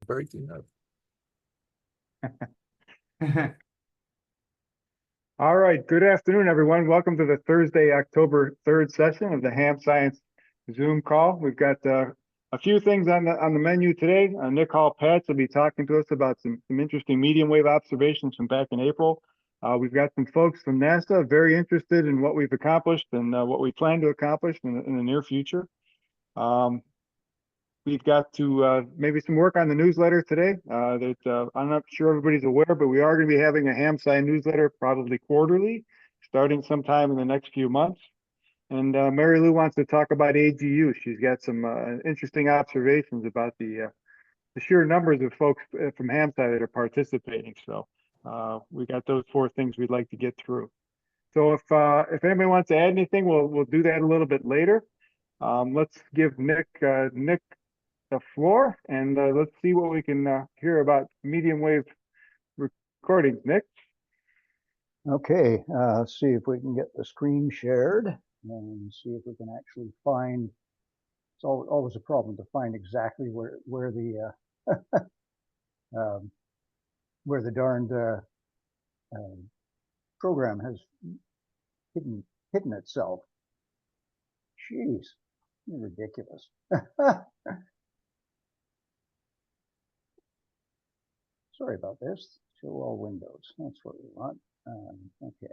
breaking up. All right, good afternoon, everyone. Welcome to the Thursday, October 3rd session of the HamSCIence Zoom call. We've got a few things on the menu today. Nick Hall-Patz will be talking to us about some interesting medium wave observations from back in April. We've got some folks from NASA very interested in what we've accomplished and what we plan to accomplish in the near future. We've got to maybe some work on the newsletter today that I'm not sure everybody's aware, but we are going to be having a HamSCI newsletter probably quarterly, starting sometime in the next few months. And Mary Lou wants to talk about AGU. She's got some interesting observations about the sheer numbers of folks from HamSCI that are participating. So we got those four things we'd like to get through. So if anybody wants to add anything, we'll do that a little bit later. Let's give Nick the floor, and let's see what we can hear about medium wave recordings. Nick? Okay, let's see if we can get the screen shared and see if we can actually find. It's always a problem to find exactly where the where the darned program has hidden itself. Jeez, ridiculous. Sorry about this. Show all windows. That's what we want. Okay.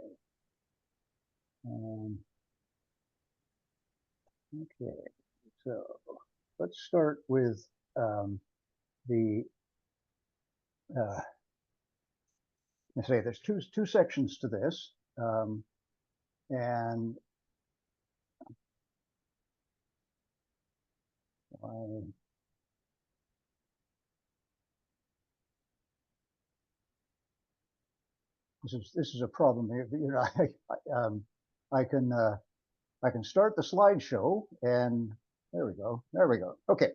Okay. So let's start with let's say there's two sections to this, and this is a problem here. You know, I can start the slideshow, and there we go. Okay.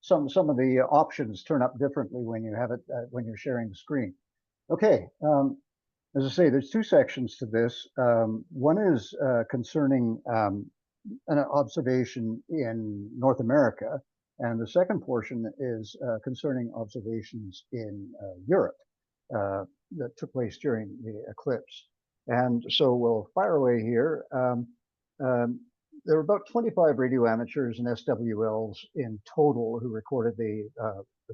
Some of the options turn up differently when you have it when you're sharing the screen. Okay. As I say, there's two sections to this. One is concerning an observation in North America, and the second portion is concerning observations in Europe that took place during the eclipse. And so we'll fire away here. There were about 25 radio amateurs and SWLs in total who recorded the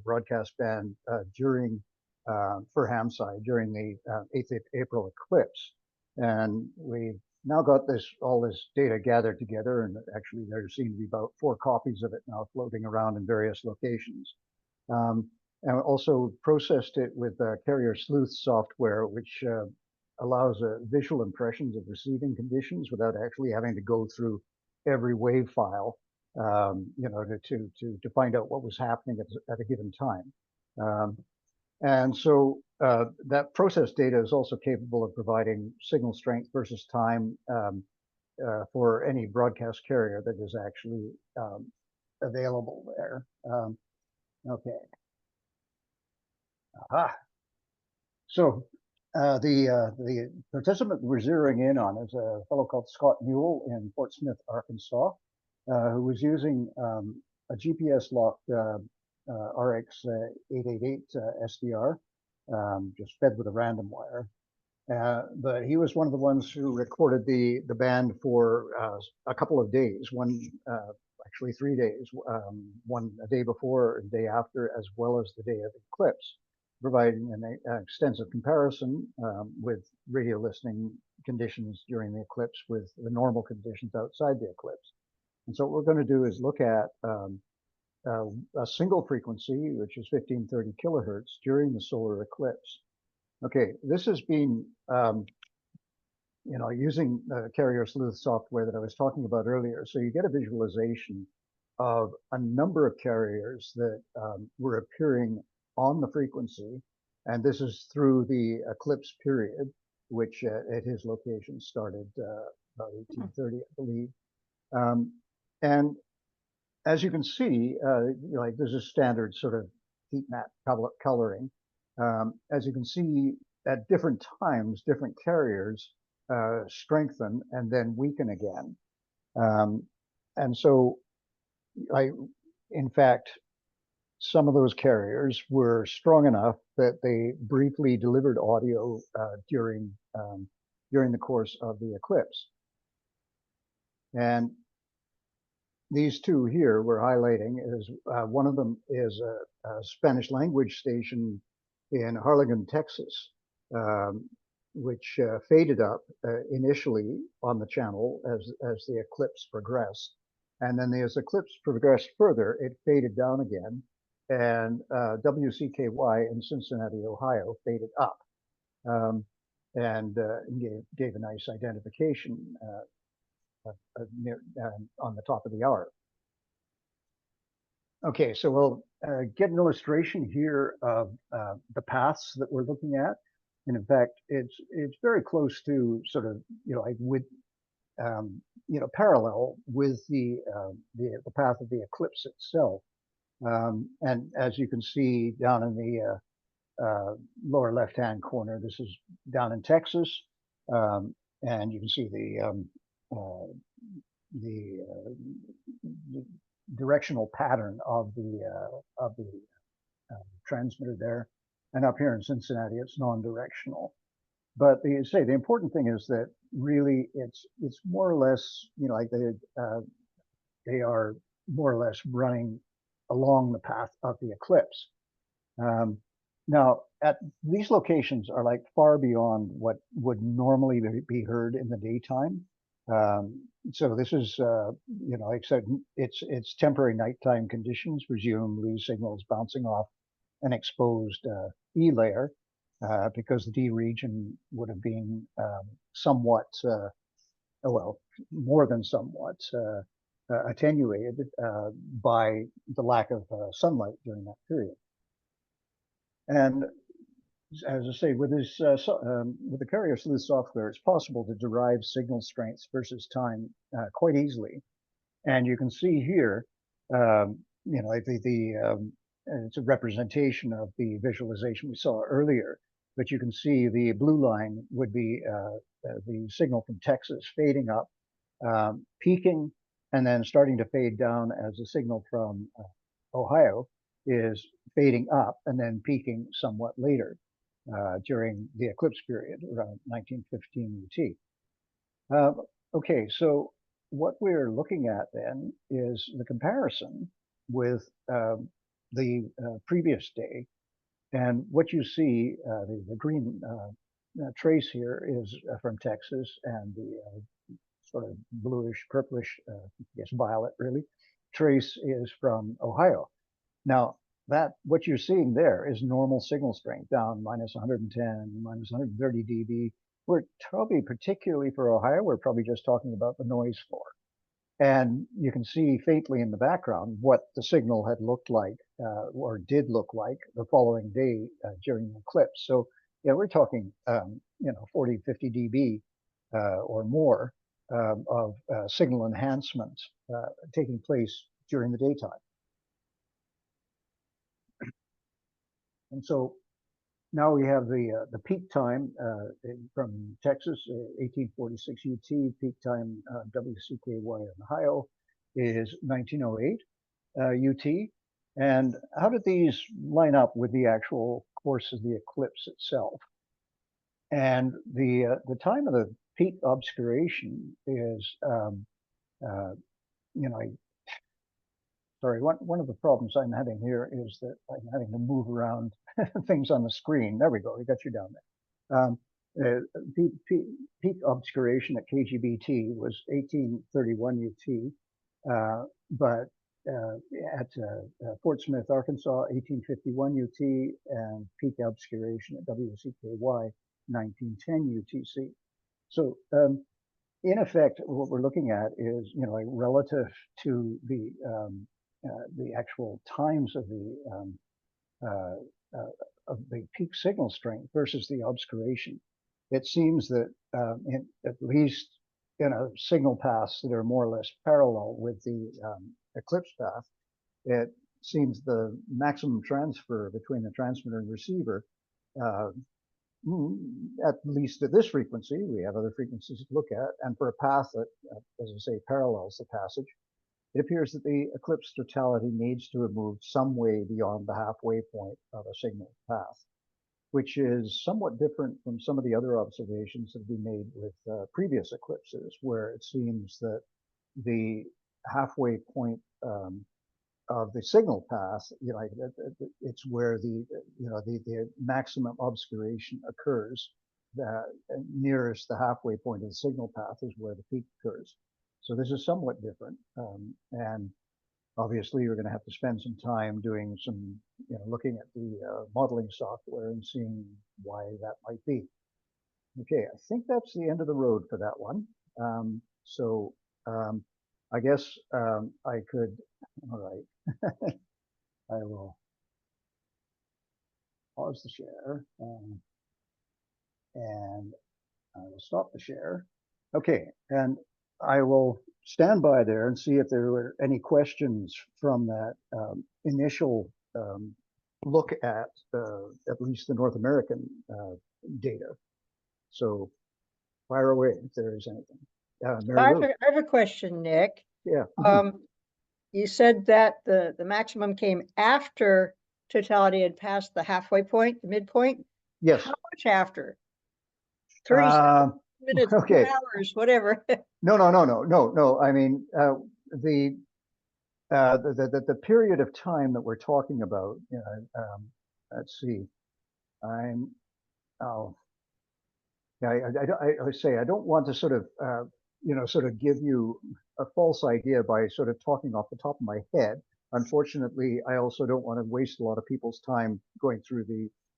broadcast band during for HamSCI during the 8th April eclipse. And we've now got all this data gathered together, and actually there seem to be about 4 copies of it now floating around in various locations. And also processed it with carrier sleuth software, which allows visual impressions of receiving conditions without actually having to go through every wave file, you know, to find out what was happening at a given time. And so that process data is also capable of providing signal strength versus time for any broadcast carrier that is actually available there. Okay. Aha. So the participant we're zeroing in on is a fellow called Scott Newell in Fort Smith, Arkansas, who was using a GPS-locked RX-888 SDR, just fed with a random wire. But he was one of the ones who recorded the band for a couple of days, actually 3 days, one a day before and day after, as well as the day of the eclipse, providing an extensive comparison with radio listening conditions during the eclipse with the normal conditions outside the eclipse. And so what we're going to do is look at a single frequency, which is 1530 kilohertz during the solar eclipse. Okay, this has been, you know, using the carrier sleuth software that I was talking about earlier. So you get a visualization of a number of carriers that were appearing on the frequency, and this is through the eclipse period, which at his location started about 1830, I believe. And as you can see, like there's a standard sort of heat map coloring. As you can see, at different times, different carriers strengthen and then weaken again. And so in fact, some of those carriers were strong enough that they briefly delivered audio during the course of the eclipse. And these two here we're highlighting is one of them is a Spanish language station in Harlingen, Texas, which faded up initially on the channel as the eclipse progressed. And then as the eclipse progressed further, it faded down again. And WCKY in Cincinnati, Ohio, faded up and gave a nice identification on the top of the hour. Okay, so we'll get an illustration here of the paths that we're looking at. And in fact, it's very close to sort of, like with, parallel with the path of the eclipse itself. And as you can see down in the lower left-hand corner, this is down in Texas, and you can see the directional pattern of the transmitter there. And up here in Cincinnati, it's non-directional. But the important thing is that really it's more or less, like they are more or less running along the path of the eclipse. Now, at these locations are like far beyond what would normally be heard in the daytime. So this is, like I said, it's temporary nighttime conditions, presumably signals bouncing off an exposed E layer, because the D region would have been somewhat, well, more than somewhat attenuated by the lack of sunlight during that period. And as I say, with this with the carrier sleuth software, it's possible to derive signal strengths versus time quite easily. And you can see here, it's a representation of the visualization we saw earlier. But you can see the blue line would be the signal from Texas fading up, peaking, and then starting to fade down as the signal from Ohio is fading up and then peaking somewhat later during the eclipse period around 1915 UT. Okay, so what we're looking at then is the comparison with the previous day. And what you see, the green trace here is from Texas, and the sort of bluish, purplish, I guess violet really, trace is from Ohio. Now, what you're seeing there is normal signal strength down minus 110, minus 130 dB. We're probably, particularly for Ohio, we're probably just talking about the noise floor. And you can see faintly in the background what the signal had looked like or did look like the following day during the eclipse. So yeah, we're talking 40, 50 dB or more of signal enhancement taking place during the daytime. And so now we have the peak time from Texas, 1846 UT. Peak time WCKY in Ohio is 1908 UT. And how did these line up with the actual course of the eclipse itself? And the time of the peak obscuration is, sorry, one of the problems I'm having here is that I'm having to move around things on the screen. There we go, we got you down there. Peak obscuration at KGBT was 1831 UT, but at Fort Smith, Arkansas, 1851 UT, and peak obscuration at WCKY, 1910 UTC. So in effect, what we're looking at is, like relative to the actual times of the peak signal strength versus the obscuration. It seems that at least in a signal paths that are more or less parallel with the eclipse path, it seems the maximum transfer between the transmitter and receiver, at least at this frequency, we have other frequencies to look at, and for a path that, as I say, parallels the passage, it appears that the eclipse totality needs to have moved some way beyond the halfway point of a signal path, which is somewhat different from some of the other observations that have been made with previous eclipses, where it seems that the halfway point of the signal path, it's where the maximum obscuration occurs. The nearest the halfway point of the signal path is where the peak occurs. So this is somewhat different, and obviously you're going to have to spend some time doing some, looking at the modeling software and seeing why that might be. Okay, I think that's the end of the road for that one. I guess I could, all right, I will pause the share and I will stop the share. Okay, and I will stand by there and see if there were any questions from that initial look at least the North American data. So fire away if there is anything. I have a question, Nick. Yeah. You said that the maximum came after totality had passed the halfway point, the midpoint? Yes. How much after? 30 minutes, okay. 2 hours, whatever. No. I mean, the period of time that we're talking about, let's see, I say I don't want to sort of give you a false idea by sort of talking off the top of my head. Unfortunately, I also don't want to waste a lot of people's time going through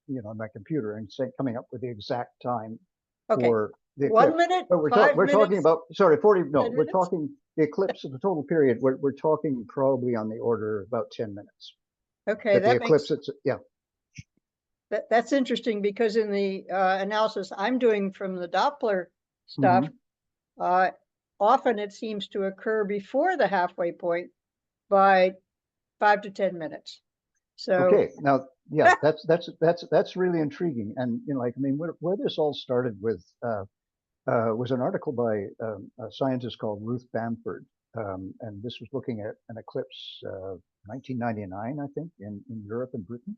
my computer and coming up with the exact time for the eclipse. 1 minute, but we're 5 minutes, talking about, sorry, 40, no, we're minutes? talking the eclipse of the total period. We're talking probably on the order of about 10 minutes. Okay, the eclipse, yeah. That's interesting because in the analysis I'm doing from the Doppler stuff, often it seems to occur before the halfway point by 5 to 10 minutes. So okay, now yeah, that's really intriguing, and where this all started with was an article by a scientist called Ruth Bamford, and this was looking at an eclipse 1999, I think, in Europe and Britain,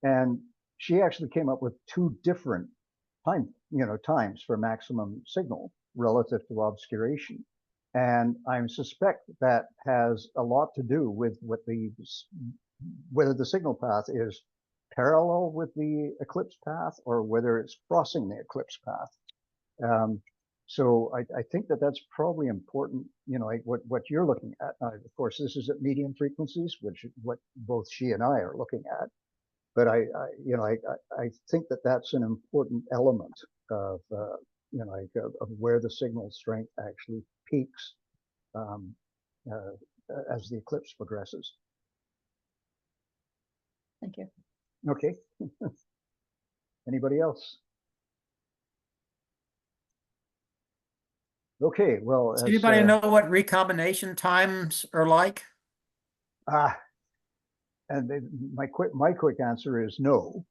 and she actually came up with two different times for maximum signal relative to obscuration. And I suspect that has a lot to do with whether the signal path is parallel with the eclipse path or whether it's crossing the eclipse path. So I think that that's probably important, like what you're looking at. Of course, this is at medium frequencies, which is what both she and I are looking at. But I think that that's an important element of of where the signal strength actually peaks as the eclipse progresses. thank you. Okay. Anybody else? Okay. Well, does anybody know what recombination times are like? And my quick answer is no.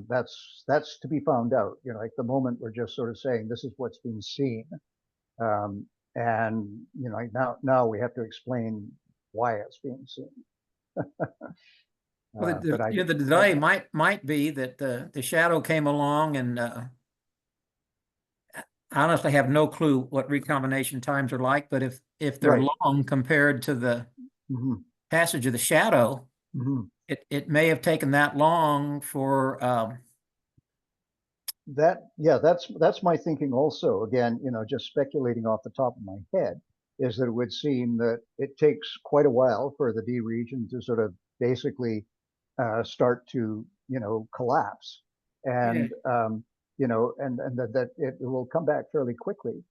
That's to be found out. At the moment we're just sort of saying this is what's being seen, and now we have to explain why it's being seen. Well, the delay might be that the shadow came along, and I honestly have no clue what recombination times are like. But if they're long compared to the passage of the shadow, it may have taken that long for that. Yeah, that's my thinking also. Again, just speculating off the top of my head, is that it would seem that it takes quite a while for the D region to sort of basically start to collapse, and and that it will come back fairly quickly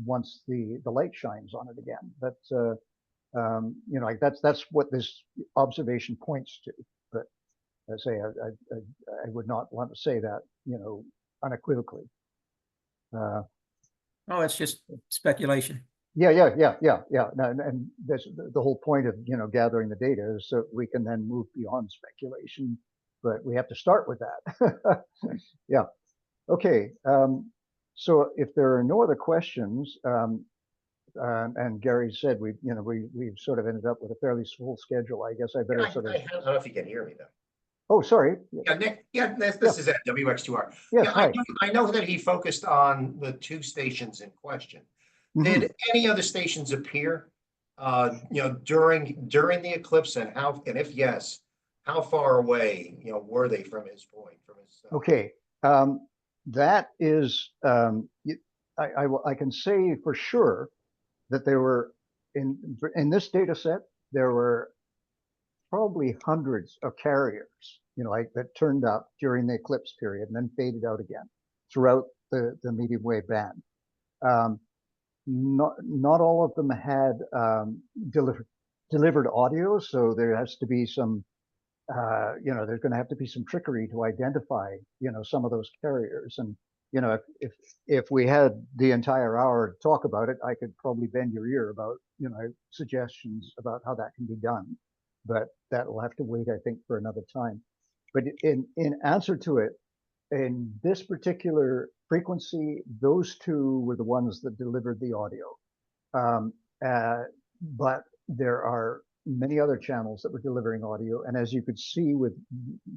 once the light shines on it again. But that's what this observation points to. But I say I would not want to say that unequivocally. Oh, it's just speculation. Yeah. And this, the whole point of gathering the data is so we can then move beyond speculation. But we have to start with that. Yeah. Okay. So if there are no other questions, and Gary said we've sort of ended up with a fairly full schedule. I guess I better I sort of. don't know if you can hear me though. Oh, sorry. Yeah, Nick. Yeah, this is it. WX2R. Yes. Yeah, Hi. I know that he focused on the 2 stations in question. Mhm. Did any other stations appear, during the eclipse, and if yes, how far away, were they from his point, from his? Okay. That is, I can say for sure that there were in this data set, there were probably hundreds of carriers, like that turned up during the eclipse period and then faded out again throughout the medium wave band. Not all of them had delivered audio, so there has to be some, there's going to have to be some trickery to identify, some of those carriers. And if we had the entire hour to talk about it, I could probably bend your ear about, suggestions about how that can be done. But that will have to wait, I think, for another time. But in answer to it, in this particular frequency, those 2 were the ones that delivered the audio. But there are many other channels that were delivering audio. And as you could see with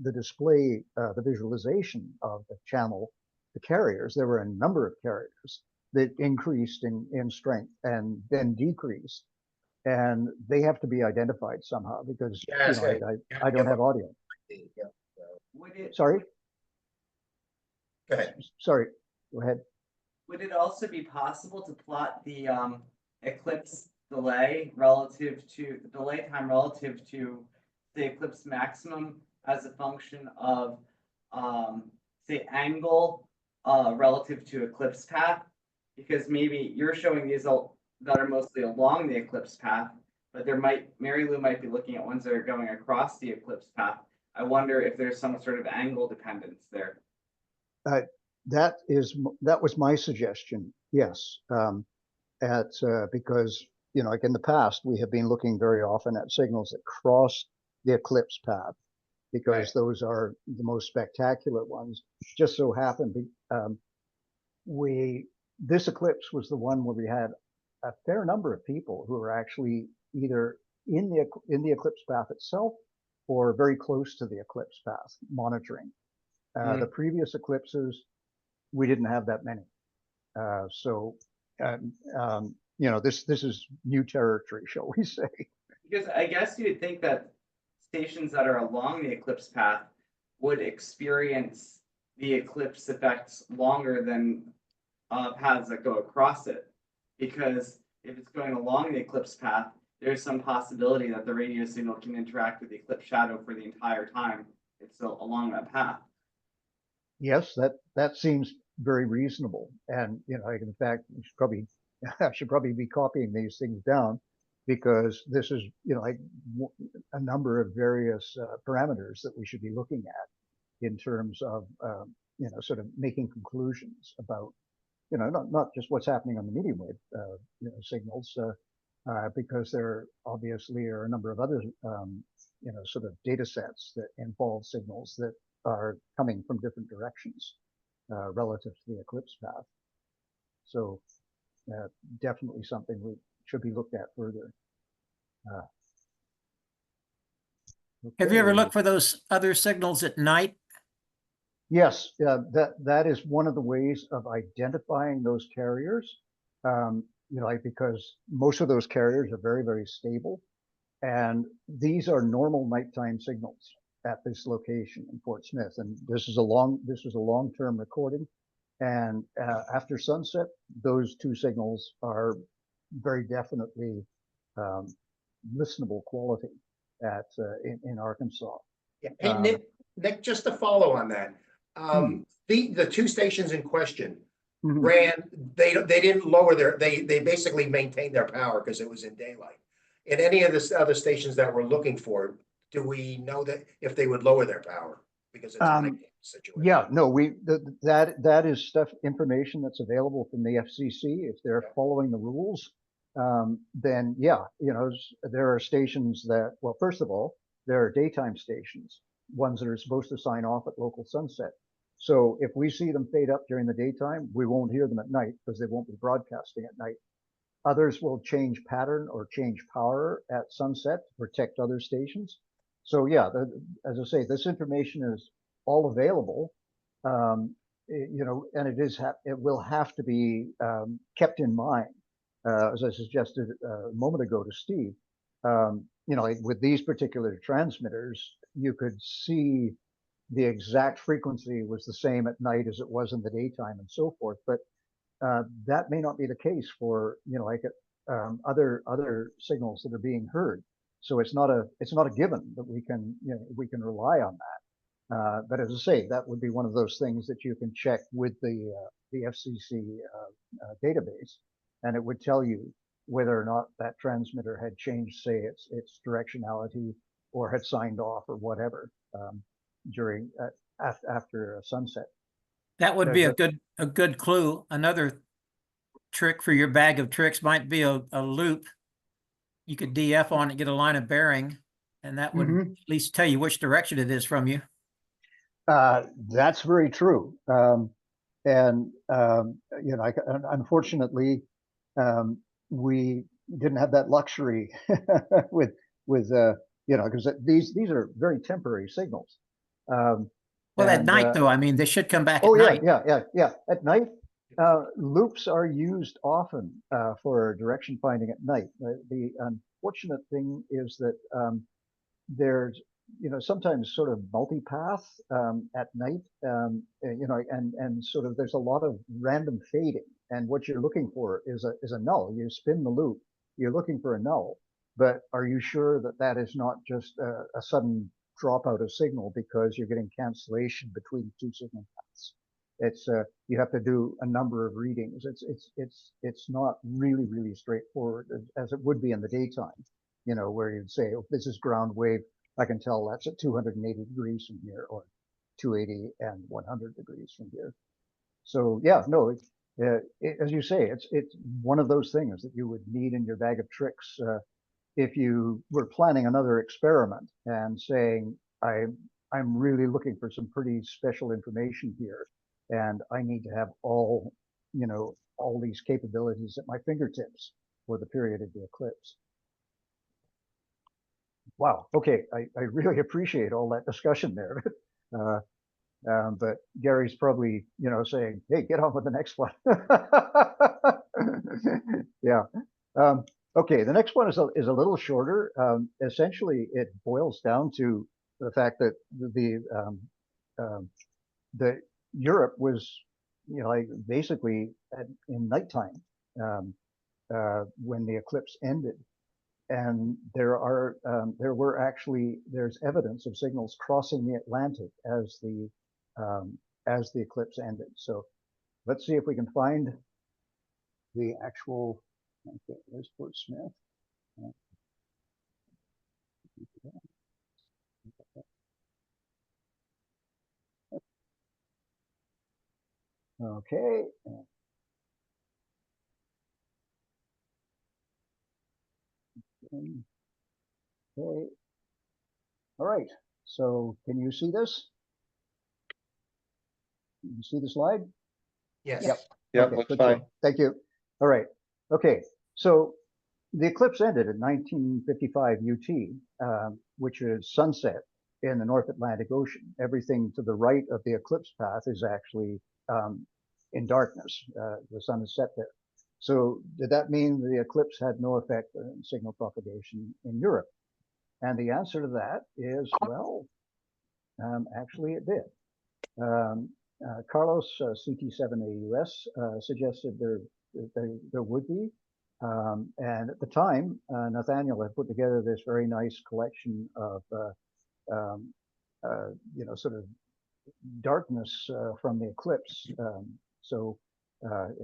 the display, the visualization of the channel, the carriers, there were a number of carriers that increased in strength and then decreased. And they have to be identified somehow because I don't have audio. Sorry? Go ahead. Sorry, go ahead. Would it also be possible to plot the eclipse delay relative to the delay time relative to the eclipse maximum as a function of say angle relative to eclipse path? Because maybe you're showing these that are mostly along the eclipse path, but Mary Lou might be looking at ones that are going across the eclipse path. I wonder if there's some sort of angle dependence there. That was my suggestion. Yes, because like in the past, we have been looking very often at signals that cross the eclipse path because those are the most spectacular ones. Just so happened, this eclipse was the one where we had a fair number of people who were actually either in the eclipse path itself or very close to the eclipse path monitoring. The previous eclipses, we didn't have that many. This is new territory, shall we say. Because I guess you would think that stations that are along the eclipse path would experience the eclipse effects longer than paths that go across it. Because if it's going along the eclipse path, there's some possibility that the radio signal can interact with the eclipse shadow for the entire time it's still along that path. Yes, that seems very reasonable. And in fact, I should probably be copying these things down because this is a number of various parameters that we should be looking at in terms of sort of making conclusions about not just what's happening on the medium wave signals because there obviously are a number of other sort of data sets that involve signals that are coming from different directions relative to the eclipse path. So definitely something we should be looked at further. Have you ever looked for those other signals at night? Yes, that is one of the ways of identifying those carriers. Because most of those carriers are very, very stable, and these are normal nighttime signals at this location in Fort Smith. And this is a long-term recording. And after sunset, those 2 signals are very definitely listenable quality in Arkansas. Yeah. Hey, Nick, just to follow on that, the 2 stations in question ran. They didn't lower they basically maintained their power because it was in daylight. In any of the other stations that we're looking for, do we know that if they would lower their power because it's a night situation? Yeah, no, that is information that's available from the FCC. If they're following the rules, then yeah, there are stations that, well, first of all, there are daytime stations, ones that are supposed to sign off at local sunset. So if we see them fade up during the daytime, we won't hear them at night because they won't be broadcasting at night. Others will change pattern or change power at sunset to protect other stations. So yeah, as I say, this information is all available, and it will have to be kept in mind, as I suggested a moment ago to Steve. Like with these particular transmitters, you could see the exact frequency was the same at night as it was in the daytime and so forth, but that may not be the case for other signals that are being heard. So it's not a given that we can rely on that. But as I say, that would be one of those things that you can check with the FCC database, and it would tell you whether or not that transmitter had changed, say, its directionality or had signed off or whatever during after sunset. That would be a good clue. Another trick for your bag of tricks might be a loop. You could DF on it, get a line of bearing, and that would at least tell you which direction it is from you. That's very true. Unfortunately, we didn't have that luxury with because these are very temporary signals. Well, at night, though, I mean, they should come back at night. Yeah. At night, loops are used often for direction finding at night. The unfortunate thing is that there's sometimes sort of multipath at night, and sort of there's a lot of random fading. And what you're looking for is a null. You spin the loop, you're looking for a null, but are you sure that that is not just a sudden dropout of signal because you're getting cancellation between two signal paths? It's you have to do a number of readings. It's not really straightforward as it would be in the daytime, where you'd say, oh, this is ground wave. I can tell that's at 280 degrees from here, or 280 and 100 degrees from here. So yeah, no, as you say, it's one of those things that you would need in your bag of tricks if you were planning another experiment and saying, I'm really looking for some pretty special information here, and I need to have all these capabilities at my fingertips for the period of the eclipse. Wow. Okay. I really appreciate all that discussion there. But Gary's probably, saying, hey, get on with the next one. Yeah. Okay. The next one is a little shorter. Essentially, it boils down to the fact that the Europe was, basically in nighttime when the eclipse ended. And there's evidence of signals crossing the Atlantic as the eclipse ended. So let's see if we can find the actual. Okay, there's Fort Smith. Okay. Okay. All right. So can you see this? Can you see the slide? Yes. Okay, that's fine. Thank you. All right. Okay. So the eclipse ended in 1955 UT, which is sunset in the North Atlantic Ocean. Everything to the right of the eclipse path is actually in darkness. The sun is set there. So did that mean the eclipse had no effect on signal propagation in Europe? And the answer to that is, well, actually it did. Carlos, CT7AUS, suggested there would be. And at the time, Nathaniel had put together this very nice collection of, sort of darkness from the eclipse,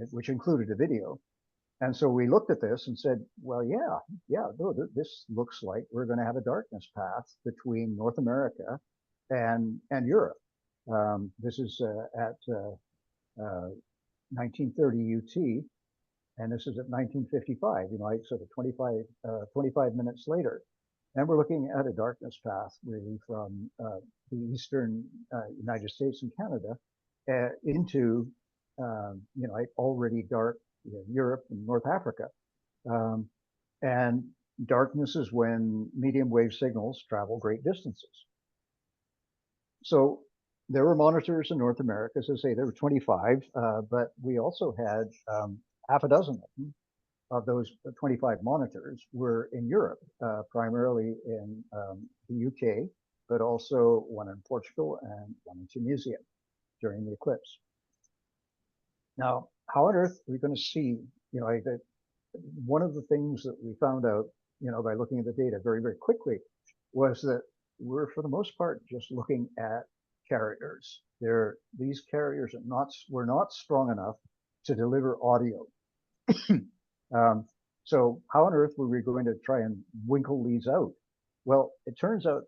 which included a video. And so we looked at this and said, well, yeah, no, this looks like we're going to have a darkness path between North America and Europe. This is at 1930 UT, and this is at 1955, sort of 25 minutes later. And we're looking at a darkness path really from the eastern United States and Canada into, already dark Europe and North Africa. And darkness is when medium wave signals travel great distances. So there were monitors in North America, as I say, there were 25, but we also had half a dozen of them. Of those 25 monitors were in Europe, primarily in the UK, but also one in Portugal and one in Tunisia during the eclipse. Now, how on earth are we going to see, one of the things that we found out, by looking at the data very, very quickly was that we're, for the most part, just looking at carriers. These carriers were not strong enough to deliver audio. So how on earth were we going to try and winkle these out? Well, it turns out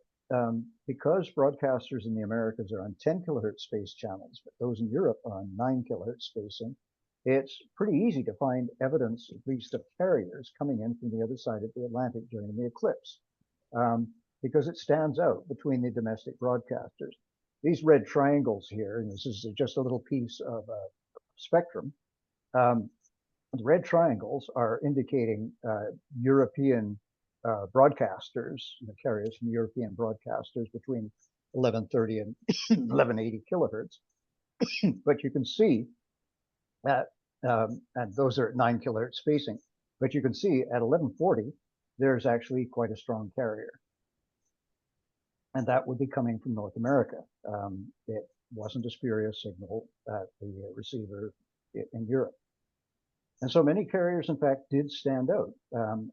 because broadcasters in the Americas are on 10 kilohertz space channels, but those in Europe are on 9 kilohertz spacing, it's pretty easy to find evidence, at least of carriers coming in from the other side of the Atlantic during the eclipse, because it stands out between the domestic broadcasters. These red triangles here, and this is just a little piece of spectrum, the red triangles are indicating European broadcasters, carriers from European broadcasters between 1130 and 1180 kilohertz. But you can see that, and those are at 9 kilohertz spacing, but you can see at 1140, there's actually quite a strong carrier. And that would be coming from North America. It wasn't a spurious signal at the receiver in Europe. And so many carriers, in fact, did stand out.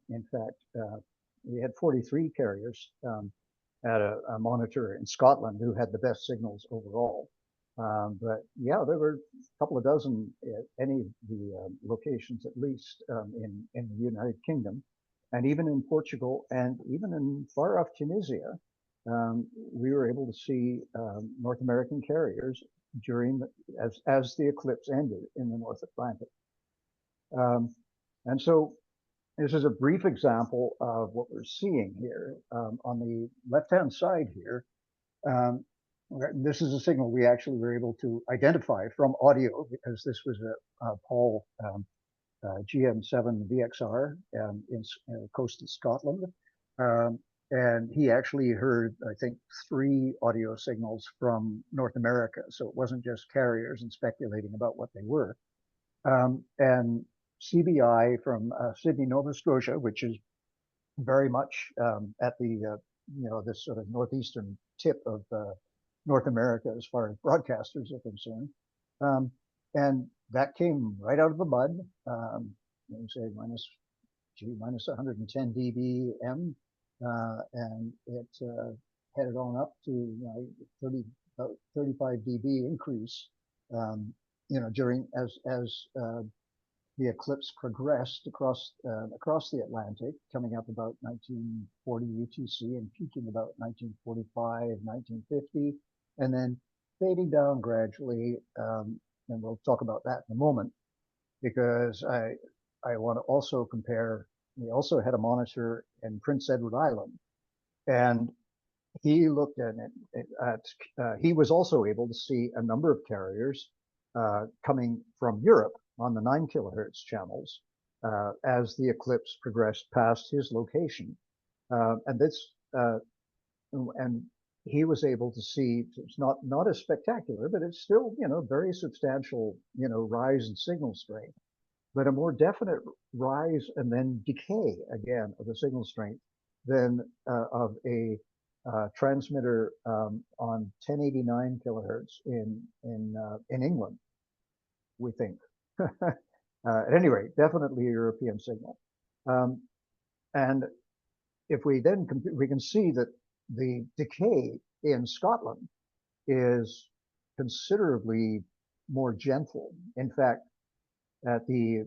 In fact, we had 43 carriers at a monitor in Scotland who had the best signals overall. But yeah, there were a couple of dozen at any of the locations, at least in the United Kingdom, and even in Portugal, and even in far off Tunisia, we were able to see North American carriers during as the eclipse ended in the North Atlantic. And so this is a brief example of what we're seeing here. On the left-hand side here, this is a signal we actually were able to identify from audio, because this was a Paul GM7 VXR in coastal Scotland. And he actually heard, I think, 3 audio signals from North America. So it wasn't just carriers and speculating about what they were. And CBI from Sydney, Nova Scotia, which is very much at the, this sort of northeastern tip of North America as far as broadcasters are concerned. And that came right out of the mud, let me say minus 110 dBm, and it headed on up to about 35 dB increase, during as the eclipse progressed across the Atlantic, coming up about 1940 UTC and peaking about 1945, 1950, and then fading down gradually. And we'll talk about that in a moment, because I want to also compare. We also had a monitor in Prince Edward Island, and he looked at it. He was also able to see a number of carriers coming from Europe on the 9 kilohertz channels as the eclipse progressed past his location, and he was able to see, it's not as spectacular, but it's still very substantial rise in signal strength, but a more definite rise and then decay again of the signal strength than of a transmitter on 1089 kilohertz in England, we think. At any rate, definitely a European signal. And if we then we can see that the decay in Scotland is considerably more gentle. In fact, at the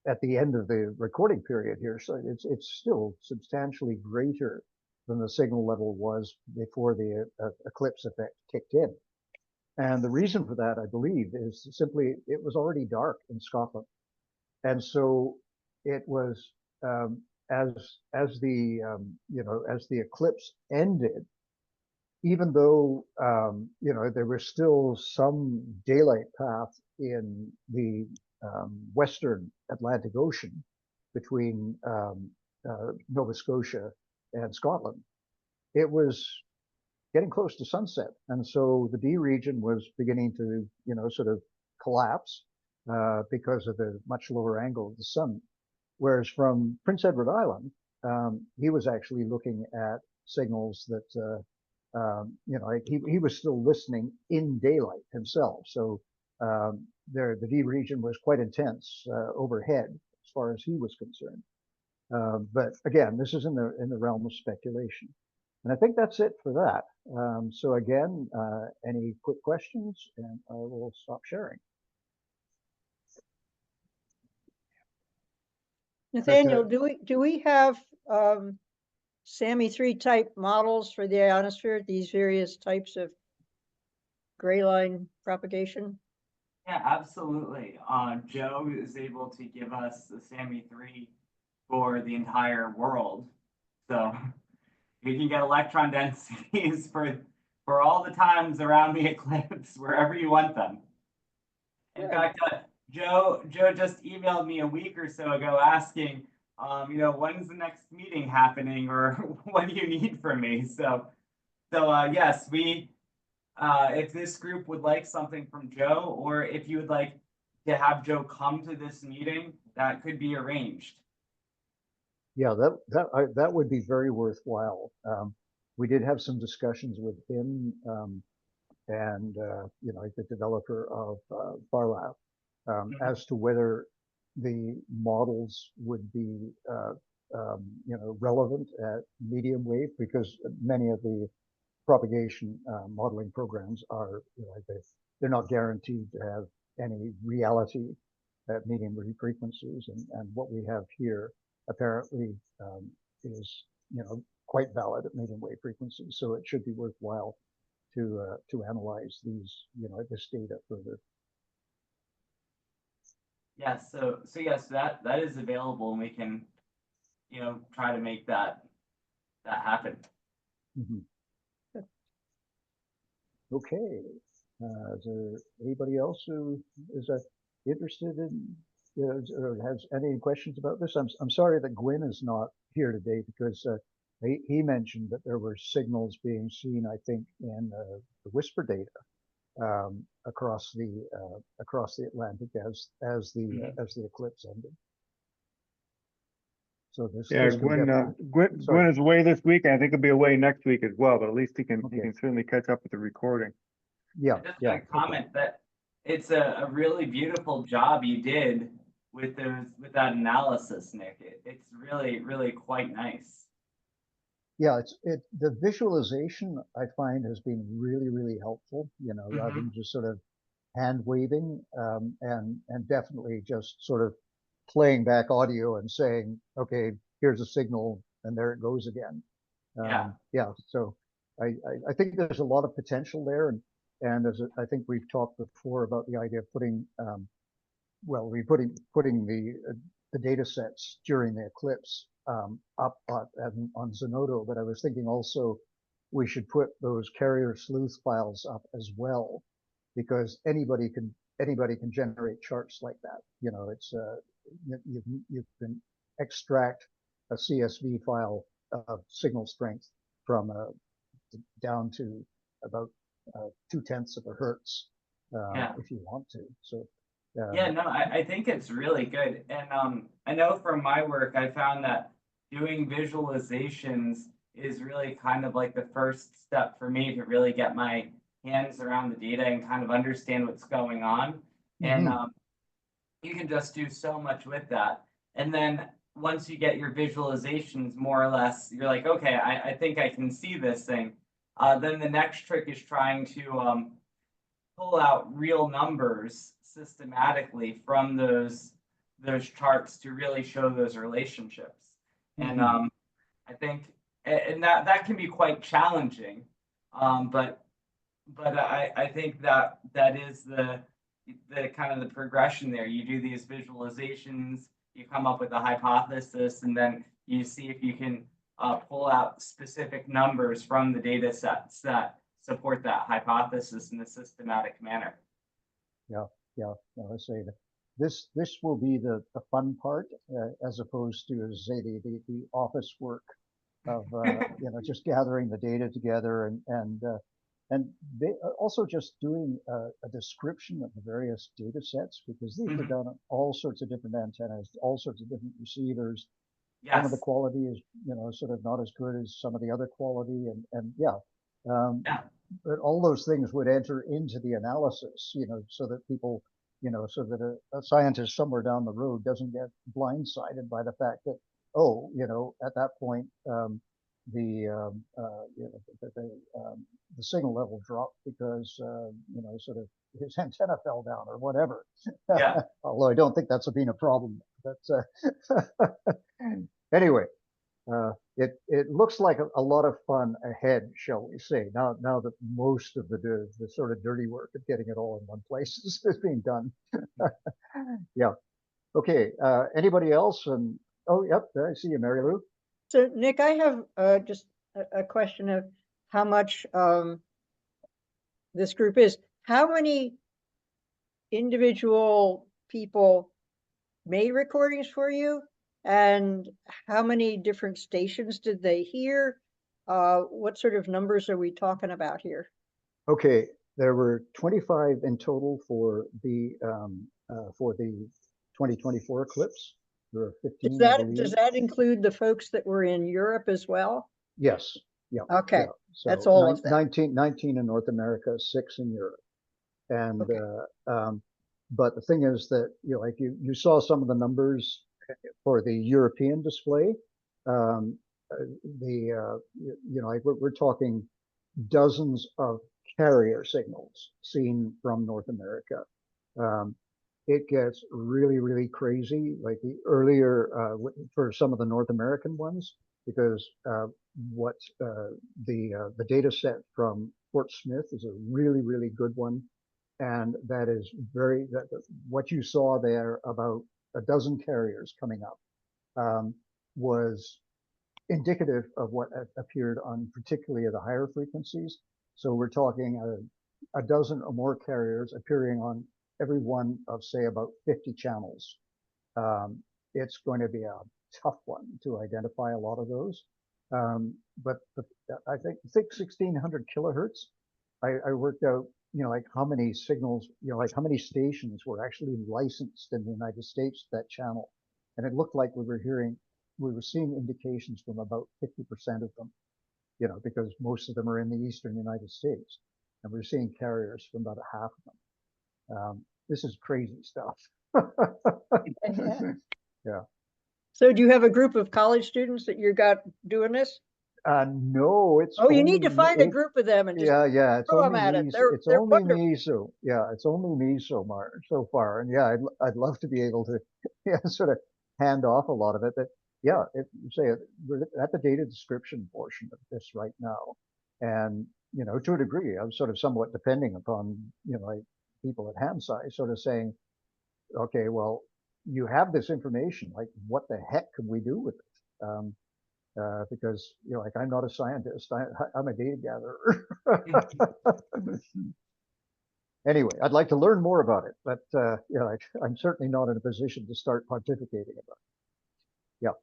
at the end of the recording period here, so it's still substantially greater than the signal level was before the eclipse effect kicked in. And the reason for that, I believe, is simply it was already dark in Scotland, and so it was as the eclipse ended, even though there was still some daylight path in the western Atlantic Ocean, between Nova Scotia and Scotland. It was getting close to sunset, and so the D region was beginning to, sort of collapse because of the much lower angle of the sun. Whereas from Prince Edward Island, he was actually looking at signals that, he was still listening in daylight himself. So the D region was quite intense overhead as far as he was concerned. But again, this is in the realm of speculation. And I think that's it for that. So again, any quick questions, and I will stop sharing. Nathaniel, do we have SAMI3 type models for the ionosphere, these various types of gray line propagation? Yeah, absolutely. Joe is able to give us the SAMI3 for the entire world. So we can get electron densities for all the times around the eclipse, wherever you want them. In fact, Joe just emailed me a week or so ago asking, when's the next meeting happening, or what do you need from me? So yes, if this group would like something from Joe, or if you would like to have Joe come to this meeting, that could be arranged. Yeah, that would be very worthwhile. We did have some discussions with him and the developer of Farlab as to whether the models would be relevant at medium wave, because many of the propagation modeling programs are, they're not guaranteed to have any reality at medium wave frequencies, and what we have here apparently is quite valid at medium wave frequencies. So it should be worthwhile to analyze these this data further. Yes, so yes, that is available, and we can try to make that happen. Mm-hmm. Okay, is there anybody else who is interested in or has any questions about this? I'm sorry that Gwyn is not here today, because he mentioned that there were signals being seen, I think, in the WHISPER data across the Atlantic as the eclipse ended. So this Gwyn is away this week, and I think he'll be away next week as well. But at least he can certainly catch up with the recording. Yeah, just gonna comment that it's a really beautiful job you did with that analysis, Nick. It's really quite nice. Yeah, the visualization I find has been really helpful. Rather than just sort of hand waving, and definitely just sort of playing back audio and saying, okay, here's a signal, and there it goes again. Yeah. So I think there's a lot of potential there, and I think we've talked before about the idea of putting the data sets during the eclipse up on Zenodo, but I was thinking also we should put those carrier sleuth files up as well, because anybody can generate charts like that. It's you can extract a CSV file of signal strength from down to about 0.2 of a hertz if you want to. So yeah, no, I think it's really good, and I know from my work I found that doing visualizations is really kind of like the first step for me to really get my hands around the data and kind of understand what's going on. And you can just do so much with that. And then once you get your visualizations more or less, you're like, okay, I think I can see this thing. Then the next trick is trying to pull out real numbers systematically from those charts to really show those relationships. And I think, and that can be quite challenging, but I think that is the kind of the progression there. You do these visualizations, you come up with a hypothesis, and then you see if you can pull out specific numbers from the data sets that support that hypothesis in a systematic manner. Yeah. I say that this will be the fun part, as opposed to, as I say, the office work of you know, just gathering the data together and they also just doing a description of the various data sets, because these are done on all sorts of different antennas, all sorts of different receivers. Some of the Yes. quality is, you know, sort of not as good as some of the other quality, and yeah. Yeah. But all those things would enter into the analysis, you know, so that people, you know, so that a scientist somewhere down the road doesn't get blindsided by the fact that, oh, you know, at that point, you know, the signal level dropped because, you know, sort of his antenna fell down or whatever. Yeah. Although I don't think that's been a problem. But anyway, it looks like a lot of fun ahead, shall we say? Now that most of the sort of dirty work of getting it all in one place is being done. Yeah. Okay. Anybody else? And oh, yep, I see you, Mary Lou. So Nick, I have just a question of how much this group is. How many individual people made recordings for you? And how many different stations did they hear? What sort of numbers are we talking about here? Okay, there were 25 in total for the 2024 eclipse. There are 15, I believe. Does that include the folks that were in Europe as well? Yes. Yeah. Okay. Yeah. So That's all of them. 19 in North America, 6 in Europe. And Okay. but the thing is that, you know, like you saw some of the numbers for the European display. You know, like we're talking dozens of carrier signals seen from North America. It gets really, really crazy, like the earlier for some of the North American ones, because the data set from Fort Smith is a really, really good one. And that is what you saw there, about a dozen carriers coming up, was indicative of what appeared on particularly the higher frequencies. So we're talking a dozen or more carriers appearing on every one of, say, about 50 channels. It's going to be a tough one to identify a lot of those. But I think 1600 kilohertz, I worked out, you know, like how many signals, you know, like how many stations were actually licensed in the United States to that channel. And it looked like we were seeing indications from about 50% of them, you know, because most of them are in the eastern United States. And we're seeing carriers from about half of them. This is crazy stuff. Yeah. So do you have a group of college students that you got doing this? No, it's Oh, you need only to find a group of them and just yeah, it's throw them only at it. me. It's They're only wonderful. me. So yeah, it's only me so far. And yeah, I'd love to be able to, yeah, sort of hand off a lot of it. But yeah, we're at the data description portion of this right now, and you know, to a degree, I'm sort of somewhat depending upon, you know, like people at HamSCIence sort of saying, okay, well, you have this information, like what the heck can we do with it? Because, you know, like I'm not a scientist, I'm a data gatherer. Anyway, I'd like to learn more about it, but you know, I'm certainly not in a position to start pontificating about it. Yeah,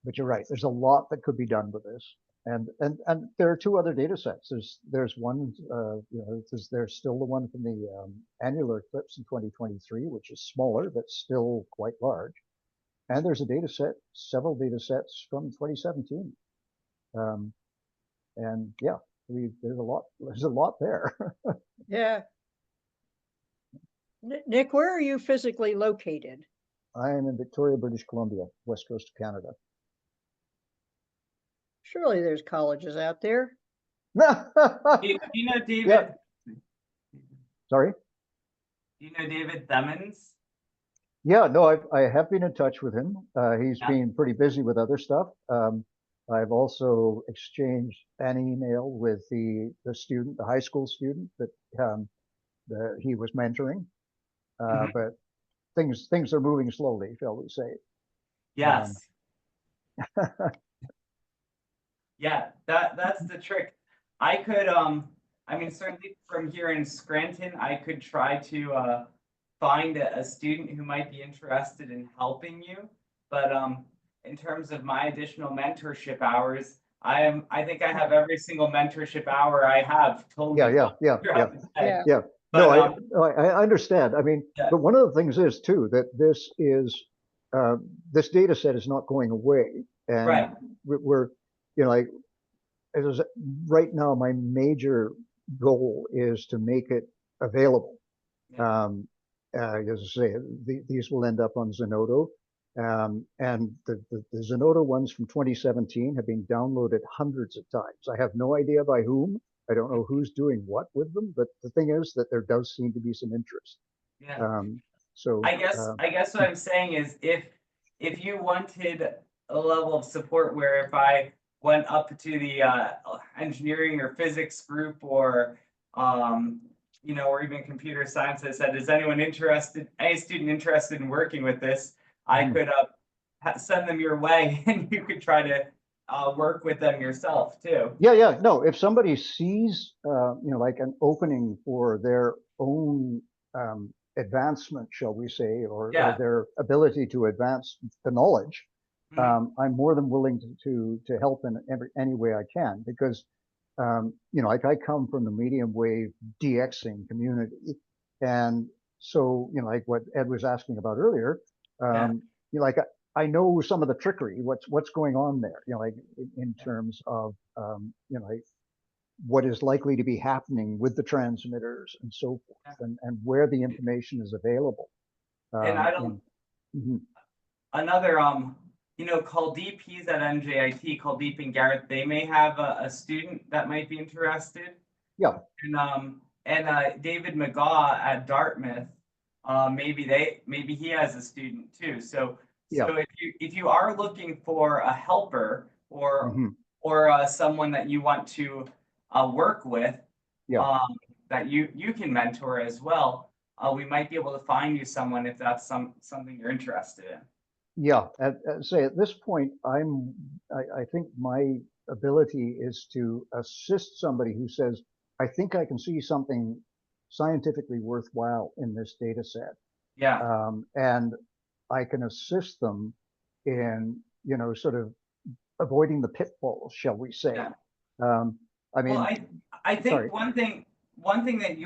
but you're right. There's a lot that could be done with this, and there are two other data sets. There's one, you know, there's still the one from the annular eclipse in 2023, which is smaller but still quite large. And there's a data set, several data sets from 2017. And yeah, there's a lot there. Yeah. Nick, where are you physically located? I am in Victoria, British Columbia, west coast of Canada. Surely there's colleges out there. Do you know David? Yeah. Sorry? Do you know David Themens? Yeah, no, I have been in touch with him. He's been pretty busy with other stuff. I've also exchanged an email with the student, the high school student that he was mentoring. But things are moving slowly, shall we say? Yes. Yeah, that's the trick. I could I mean, certainly from here in Scranton, I could try to find a student who might be interested in helping you. But in terms of my additional mentorship hours, I think I have every single mentorship hour I have totally. Yeah. But, No, I understand. I mean, yeah. but one of the things is too that this data set is not going away, and Right. we're, you know, like right now, my major goal is to make it available. Yeah. As I say, these will end up on Zenodo. And the Zenodo ones from 2017 have been downloaded hundreds of times. I have no idea by whom. I don't know who's doing what with them, but the thing is that there does seem to be some interest. Yeah. So I guess what I'm saying is if you wanted a level of support where if I went up to the engineering or physics group or you know, or even computer science, I said, is anyone interested, any student interested in working with this? I could send them your way and you could try to work with them yourself too. Yeah. No, if somebody sees, you know, like an opening for their own advancement, shall we say, or their ability to advance the knowledge, I'm more than willing to help in any way I can, because you know, like I come from the medium wave DXing community, and so, you know, like what Ed was asking about earlier, you know, like I know some of the trickery, what's going on there, you know, like in terms of you know, like what is likely to be happening with the transmitters and so forth, and where the information is available. And I don't. Another you know, Kuldeep, he's at NJIT. Kuldeep and Garrett, they may have a student that might be interested. Yeah. And David McGaw at Dartmouth, maybe he has a student too. So if you are looking for a helper or someone that you want to work with, that you can mentor as well, we might be able to find you someone if that's something you're interested in. Yeah, say at this point, I think my ability is to assist somebody who says, I think I can see something scientifically worthwhile in this data set. Yeah. And I can assist them in, you know, sort of avoiding the pitfalls, shall we say. Yeah. I mean, well, I think one thing that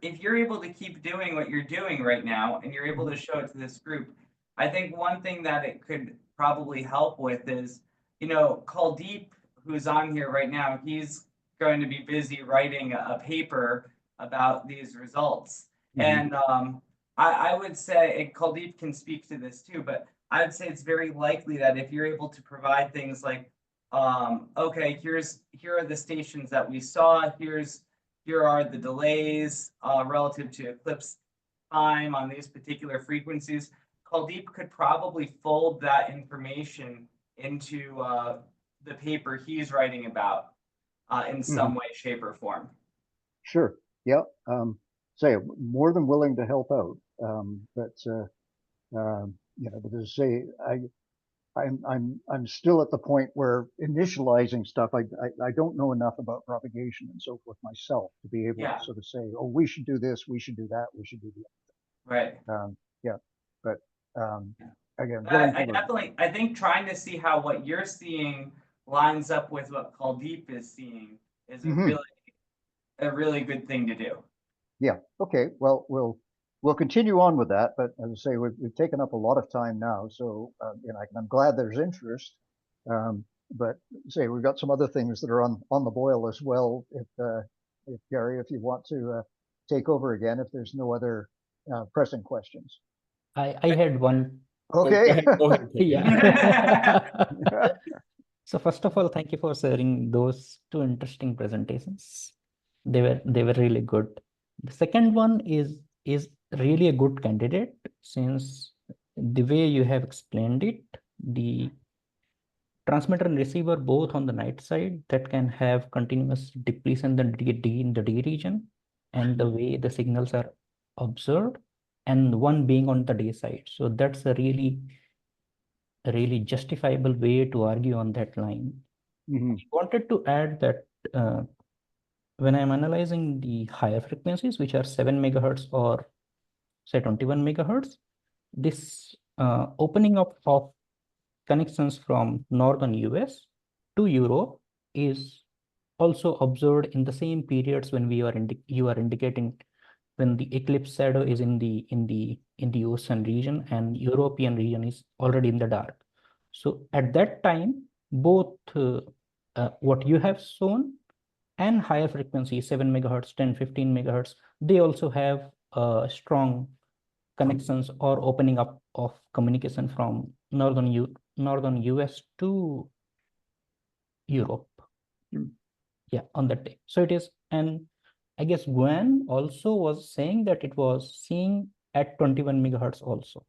if you're able to keep doing what you're doing right now and you're able to show it to this group, I think one thing that it could probably help with is, you know, Kuldeep, who's on here right now, he's going to be busy writing a paper about these results. And I would say, and Kuldeep can speak to this too, but I would say it's very likely that if you're able to provide things like, okay, here are the stations that we saw, here are the delays relative to eclipse time on these particular frequencies, Kuldeep could probably fold that information into the paper he's writing about in some way, shape, or form. Sure. Yeah. Say more than willing to help out. But you know, but as I say, I'm still at the point where initializing stuff, I don't know enough about propagation and so forth myself to be able to sort of say, oh, we should do this, we should do that, we should do the other thing. Right. Yeah. But again, I think trying to see how what you're seeing lines up with what Kuldeep is seeing is a really good thing to do. Yeah. Okay. Well, we'll continue on with that, but as I say, we've taken up a lot of time now, so you know, I'm glad there's interest. But say we've got some other things that are on the boil as well. If Gary, if you want to take over again, if there's no other pressing questions. I had one. Okay. Yeah. So first of all, thank you for sharing those two interesting presentations. They were really good. The second one is really a good candidate, since the way you have explained it, the transmitter and receiver both on the night side that can have continuous depletion in the D region, and the way the signals are observed, and one being on the day side. So that's a really justifiable way to argue on that line. I wanted to add that when I'm analyzing the higher frequencies, which are 7 megahertz or say 21 megahertz, this opening up of connections from northern US to Europe is also observed in the same periods when you are indicating when the eclipse shadow is in the ocean region and European region is already in the dark. So at that time, both what you have shown and higher frequency 7 megahertz, 10, 15 megahertz, they also have strong connections or opening up of communication from northern US to Europe. Yeah, on that day. So it is, and I guess Gwen also was saying that it was seeing at 21 megahertz also.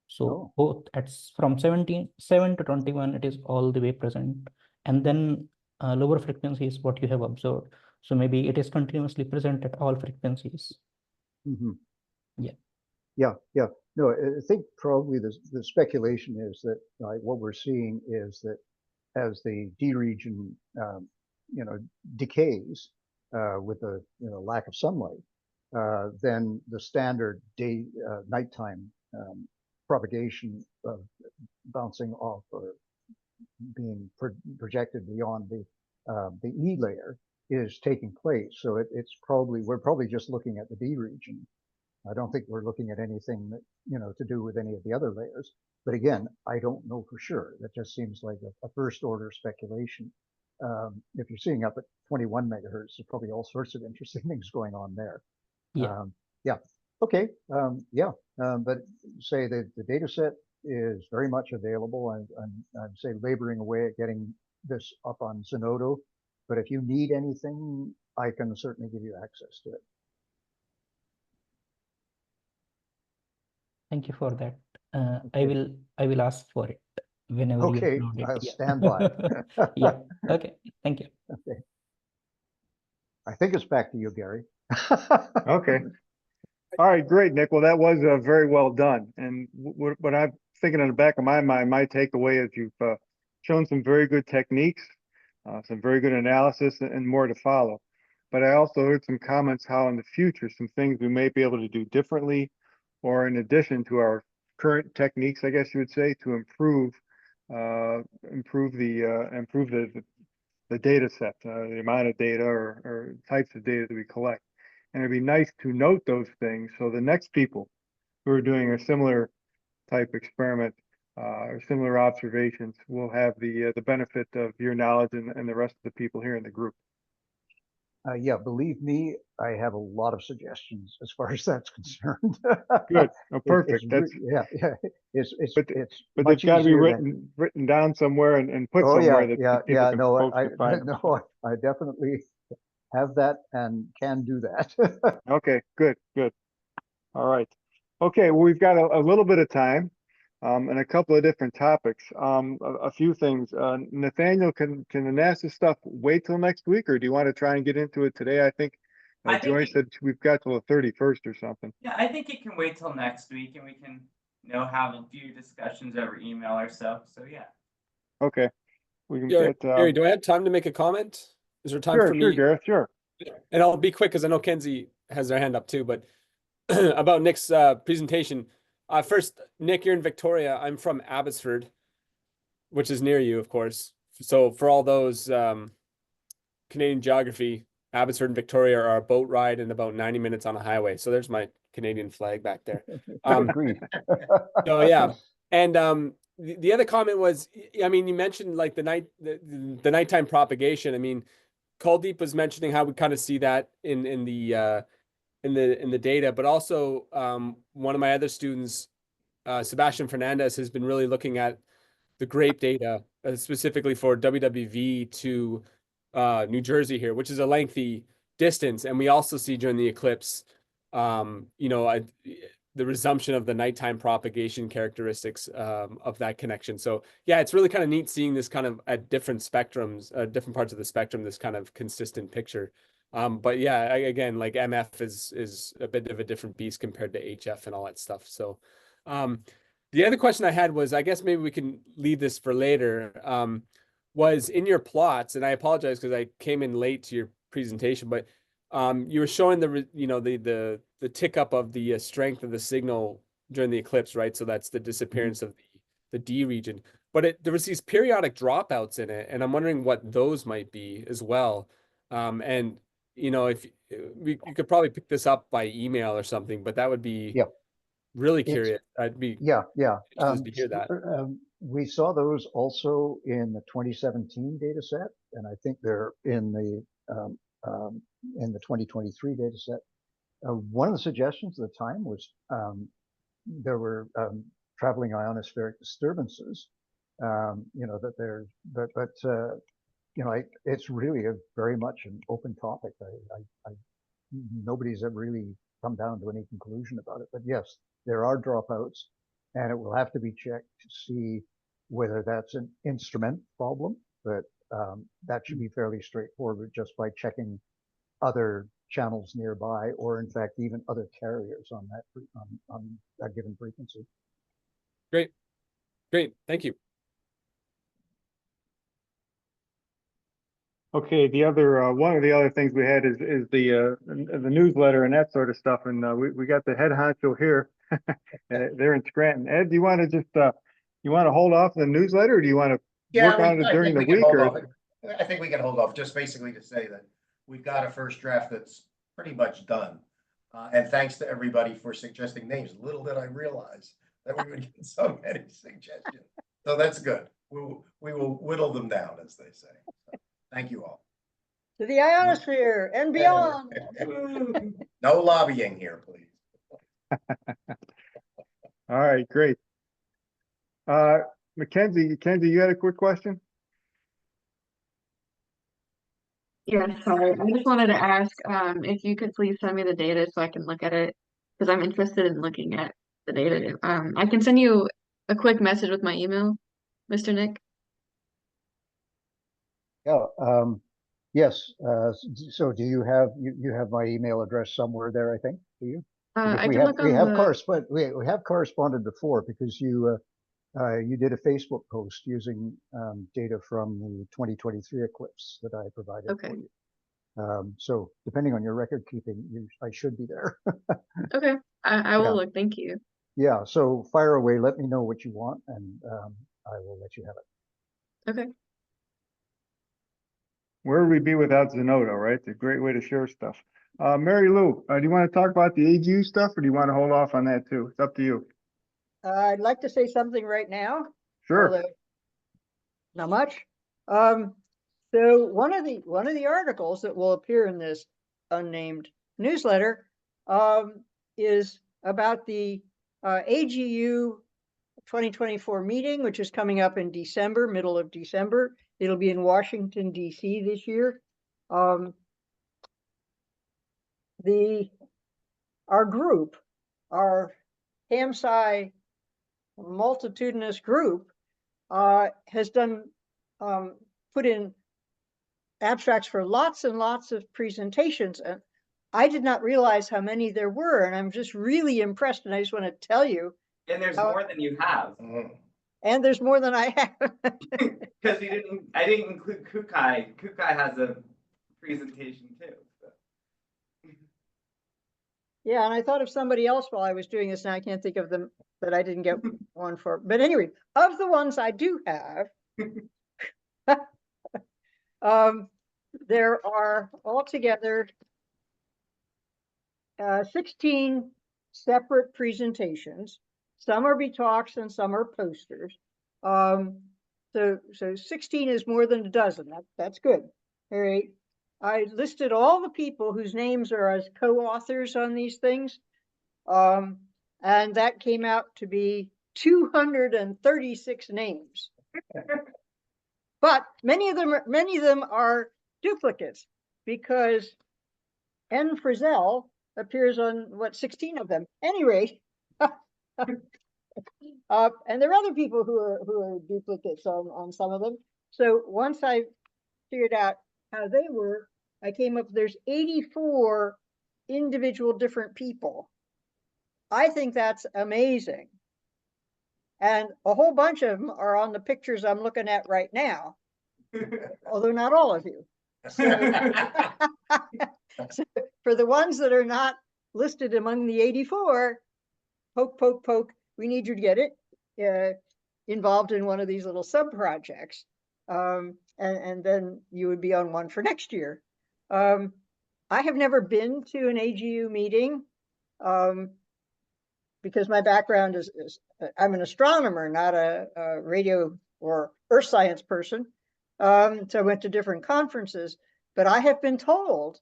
So both at from 7 to 21, it is all the way present. And then lower frequency is what you have observed. So maybe it is continuously present at all frequencies. Yeah. No, I think probably the speculation is that what we're seeing is that as the D region, decays with the lack of sunlight, then the standard nighttime propagation of bouncing off or being projected beyond the E layer is taking place. So we're probably just looking at the D region. I don't think we're looking at anything that, to do with any of the other layers. But again, I don't know for sure. That just seems like a first order speculation. If you're seeing up at 21 megahertz, there's probably all sorts of interesting things going on there. Yeah. Okay. But say that the data set is very much available. I'm say laboring away at getting this up on Zenodo. But if you need anything, I can certainly give you access to it. Thank you for that. I will ask for it whenever you upload it. I'll stand by. Yeah. Okay. Thank you. Okay. I think it's back to you, Gary. Okay. All right, great, Nick. Well, that was very well done. And what I'm thinking in the back of my mind, my takeaway is you've shown some very good techniques, some very good analysis, and more to follow. But I also heard some comments how in the future, some things we may be able to do differently, or in addition to our current techniques, I guess you would say, to improve the data set, the amount of data or types of data that we collect. And it'd be nice to note those things so the next people who are doing a similar type experiment or similar observations will have the benefit of your knowledge and the rest of the people here in the group. Yeah, believe me, I have a lot of suggestions as far as that's concerned. Good. Oh, perfect. It's but much they've got to be easier written down somewhere and put somewhere that people can folks can find. I definitely have that and can do that. Okay, good. All right. Okay, well, we've got a little bit of time and a couple of different topics. A few things. Nathaniel, can the NASA stuff wait till next week, or do you want to try and get into it today? I think Joy said we've got till the 31st or something. Yeah, I think it can wait till next week, and we can have a few discussions over email or so. So yeah. Okay. We can Gary, do I have time to make a comment? Is there time for me? Sure, Gareth, sure. And I'll be quick because I know Kenzie has their hand up too, but about Nick's presentation. First, Nick, you're in Victoria. I'm from Abbotsford, which is near you, of course. So for all those Canadian geography, Abbotsford and Victoria are a boat ride and about 90 minutes on a highway. So there's my Canadian flag back there. So yeah. And the other comment was, I mean, you mentioned like the nighttime propagation. I mean, Kuldeep was mentioning how we kind of see that in the data, but also one of my other students, Sebastian Fernandez, has been really looking at the GRAPE data specifically for WWV to New Jersey here, which is a lengthy distance, and we also see during the eclipse, the resumption of the nighttime propagation characteristics of that connection. So yeah, it's really kind of neat seeing this kind of at different spectrums, different parts of the spectrum, this kind of consistent picture. But yeah, again, like MF is a bit of a different beast compared to HF and all that stuff. So the other question I had was, I guess maybe we can leave this for later, was in your plots, and I apologize because I came in late to your presentation, but You were showing the tick up of the strength of the signal during the eclipse, right? So that's the disappearance of the D region. But there was these periodic dropouts in it, and I'm wondering what those might be as well. And if you could probably pick this up by email or something, but that would be really curious. I'd be interested to hear that. We saw those also in the 2017 data set, and I think they're in the 2023 data set. One of the suggestions at the time was there were traveling ionospheric disturbances. That there's, but it's really very much an open topic. Nobody's ever really come down to any conclusion about it. But yes, there are dropouts, and it will have to be checked to see whether that's an instrument problem. But that should be fairly straightforward just by checking other channels nearby, or in fact even other carriers on that given frequency. Great, thank you. Okay, the other one of the other things we had is the newsletter and that sort of stuff, and we got the head honcho here. They're in Scranton. Ed, do you want to just you want to hold off the newsletter, or do you want to work on it during the week? I think we can hold off, just basically to say that we've got a first draft that's pretty much done. And thanks to everybody for suggesting names. Little did I realize that we would get so many suggestions. So that's good. We will whittle them down, as they say. So, thank you all. To the ionosphere and beyond. No lobbying here, please. All right, great. Mackenzie, you had a quick question? Yeah, sorry. I just wanted to ask if you could please send me the data so I can look at it, because I'm interested in looking at the data. I can send you a quick message with my email, Mr. Nick. Yeah. Yes. So do you have you have my email address somewhere there? I think. Do you? I can look on we have corresponded before, because you did a Facebook post using data from the 2023 eclipse that I provided for you. So depending on your record keeping, I should be there. Okay, I will look. Thank you. Yeah. So fire away. Let me know what you want, and I will let you have it. Okay. Where would we be without Zenodo, right? It's a great way to share stuff. Mary Lou, do you want to talk about the AGU stuff, or do you want to hold off on that too? It's up to you. I'd like to say something right now. Sure. Not much. So one of the articles that will appear in this unnamed newsletter is about the AGU 2024 meeting, which is coming up in December, middle of December. It'll be in Washington, D.C. this year. Our group, our HamSCI multitudinous group, has done put in abstracts for lots and lots of presentations, and I did not realize how many there were, and I'm just really impressed, and I just want to tell you. And there's more than you have. And there's more than I have. Because I didn't include Kukai. Kukai has a presentation too. So. Yeah, and I thought of somebody else while I was doing this, and I can't think of them, that I didn't get one for. But anyway, of the ones I do have, there are altogether 16 separate presentations. Some are talks and some are posters. So 16 is more than a dozen. That's good. All right. I listed all the people whose names are as co-authors on these things. And that came out to be 236 names. But many of them are duplicates, because N. Frizzell appears on 16 of them. Anyway, and there are other people who are duplicates on some of them. So once I figured out how they were, I came up, there's 84 individual different people. I think that's amazing. And a whole bunch of them are on the pictures I'm looking at right now, although not all of you. So, So for the ones that are not listed among the 84, poke, poke, poke, we need you to get it involved in one of these little sub-projects. And then you would be on one for next year. I have never been to an AGU meeting because my background is I'm an astronomer, not a radio or earth science person. So I went to different conferences, but I have been told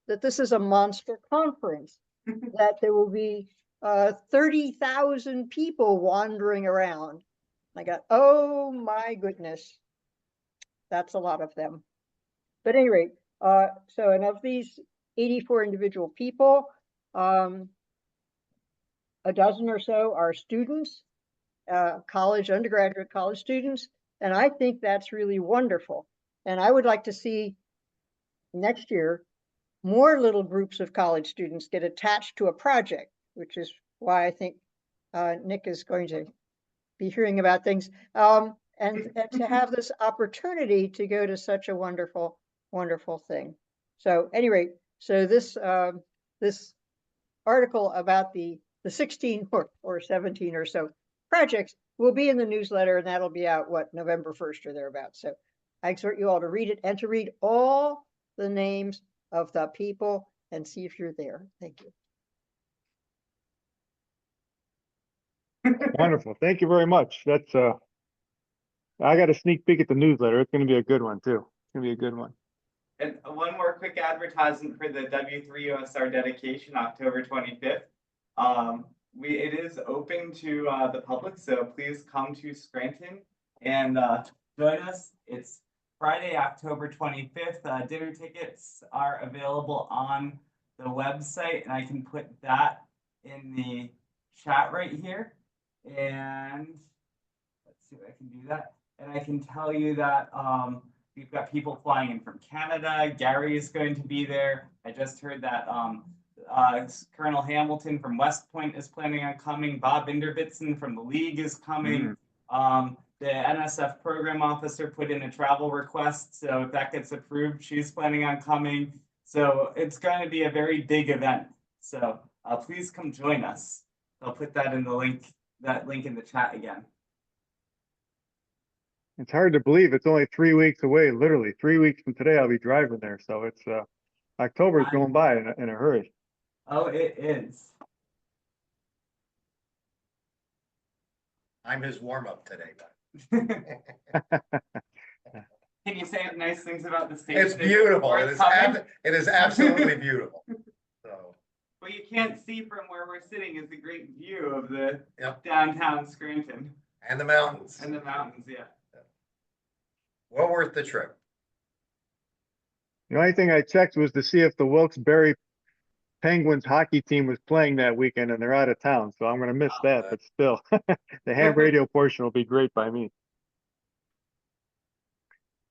that this is a monster conference, that there will be 30,000 people wandering around. I got, oh my goodness, that's a lot of them. But at any rate, so and of these 84 individual people, a dozen or so are students, undergraduate college students, and I think that's really wonderful. And I would like to see next year more little groups of college students get attached to a project, which is why I think Nick is going to be hearing about things, and to have this opportunity to go to such a wonderful, wonderful thing. So anyway, so this this article about the 16 or 17 or so projects will be in the newsletter, and that'll be out, what, November 1st or thereabouts. So I exhort you all to read it and to read all the names of the people and see if you're there. Thank you. Wonderful. Thank you very much. That's I got a sneak peek at the newsletter. It's going to be a good one too. It's going to be a good one. And one more quick advertisement for the W3USR dedication, October 25th. It is open to the public, so please come to Scranton and join us. It's Friday, October 25th. Dinner tickets are available on the website, and I can put that in the chat right here. And let's see if I can do that. And I can tell you that we've got people flying in from Canada. Gary is going to be there. I just heard that Colonel Hamilton from West Point is planning on coming. Bob Indervitson from the League is coming. The NSF program officer put in a travel request, so if that gets approved, she's planning on coming. So it's going to be a very big event. So please come join us. I'll put that in the link in the chat again. It's hard to believe it's only 3 weeks away. Literally 3 weeks from today, I'll be driving there. So it's October is going by in a hurry. Oh, it is. I'm his warm-up today. Can you say nice things about the station? It's beautiful. It is absolutely beautiful. So. What you can't see from where we're sitting is the great view of the downtown Scranton. And the mountains. And the mountains, yeah. Well worth the trip. The only thing I checked was to see if the Wilkes-Barre Penguins hockey team was playing that weekend, and they're out of town, so I'm going to miss that. But still, the ham radio portion will be great by me.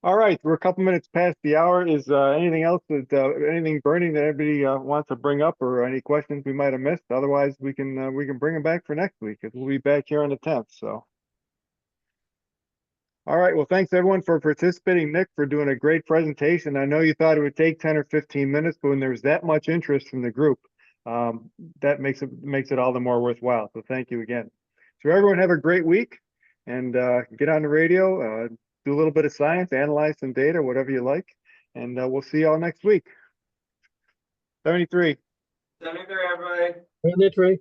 All right, we're a couple minutes past the hour. Is anything else anything burning that everybody wants to bring up, or any questions we might have missed? Otherwise, we can bring them back for next week, because we'll be back here on the 10th. So. All right. Well, thanks everyone for participating. Nick, for doing a great presentation. I know you thought it would take 10 or 15 minutes, but when there's that much interest from the group, that makes it all the more worthwhile. So thank you again. So everyone have a great week, and get on the radio, do a little bit of science, analyze some data, whatever you like, and we'll see you all next week. 73. 73, everybody. 73.